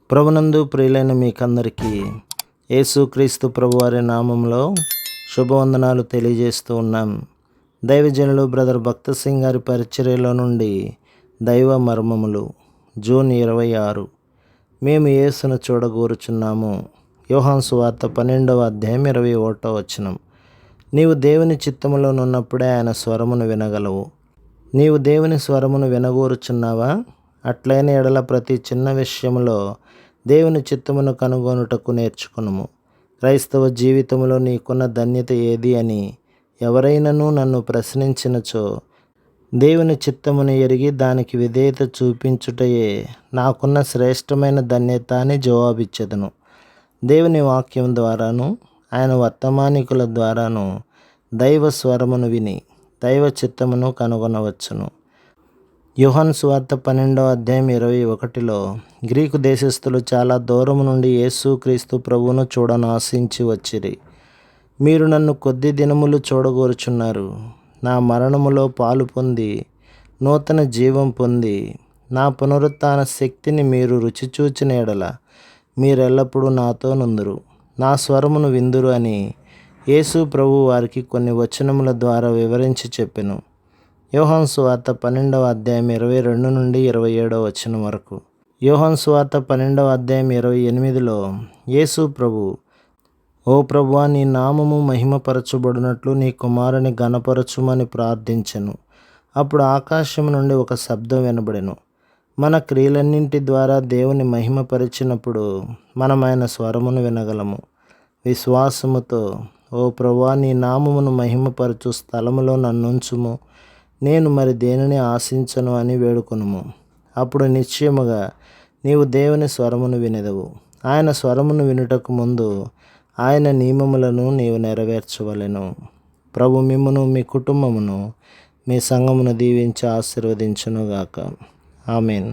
ప్రభునందు ప్రియులైన మీకందరికీ యేసుక్రీస్తు ప్రభువారి నామంలో శుభవందనాలు తెలియజేస్తూ ఉన్నాం. దైవజనులు బ్రదర్ భక్త సింగ్ గారి పరిచర్యలో నుండి దైవ మర్మములు జూన్ 26. మేము యేసును చూడగోరుచున్నాము. యోహాను సువార్త 12వ అధ్యాయం 21వ వచనం. నీవు దేవుని చిత్తములోనున్నప్పుడే ఆయన స్వరమును వినగలవు. నీవు దేవుని స్వరమును వినగోరుచున్నావా? అట్లైన ఎడల ప్రతి చిన్న విషయంలో దేవుని చిత్తమును కనుగొనుటకు నేర్చుకునుము. క్రైస్తవ జీవితంలో నీకున్న ధన్యత ఏది అని ఎవరైనాను నన్ను ప్రశ్నించినచో, దేవుని చిత్తమును ఎరిగి దానికి విధేయత చూపించుటయే నాకున్న శ్రేష్టమైన ధన్యత అని జవాబిచ్చెదను. దేవుని వాక్యం ద్వారాను ఆయన వర్తమానికుల ద్వారాను దైవ స్వరమును విని దైవ చిత్తమును కనుగొనవచ్చును. యోహాను సువార్త 12వ అధ్యాయం 21లో గ్రీకు దేశస్థులు చాలా దూరం నుండి యేసుక్రీస్తు ప్రభువును చూడనాశించి వచ్చిరి. మీరు నన్ను కొద్ది దినములు చూడగోరుచున్నారు. నా మరణములో పాలు పొంది నూతన జీవం పొంది నా పునరుత్థాన శక్తిని మీరు రుచిచూచిన ఎడల మీరెల్లప్పుడూ నాతో నుందురు, నా స్వరమును విందురు అని యేసు ప్రభు వారికి కొన్ని వచనముల ద్వారా వివరించి చెప్పెను. యోహాను సువార్త 12వ అధ్యాయం 22 నుండి 27వ వచనం వరకు. యోహాను సువార్త 12వ అధ్యాయం 28లో యేసు ప్రభు, ఓ ప్రభువా, నీ నామము మహిమపరచబడినట్లు నీ కుమారుని ఘనపరచుమని ప్రార్థించెను. అప్పుడు ఆకాశం నుండి ఒక శబ్దం వినబడెను. మన క్రియలన్నింటి ద్వారా దేవుని మహిమపరిచినప్పుడు మనం ఆయన స్వరమును వినగలము. విశ్వాసముతో, ఓ ప్రభువా, నీ నామమును మహిమపరచు స్థలములో నన్నుంచుము, నేను మరి దేనిని ఆశించను అని వేడుకొనుము. అప్పుడు నిశ్చయముగా నీవు దేవుని స్వరమును వినెదవు. ఆయన స్వరమును వినుటకు ముందు ఆయన నియమములను నీవు నెరవేర్చవలెను. ప్రభు మిమ్మును, మీ కుటుంబమును, మీ సంఘమును దీవించి ఆశీర్వదించునుగాక. ఆమేన్.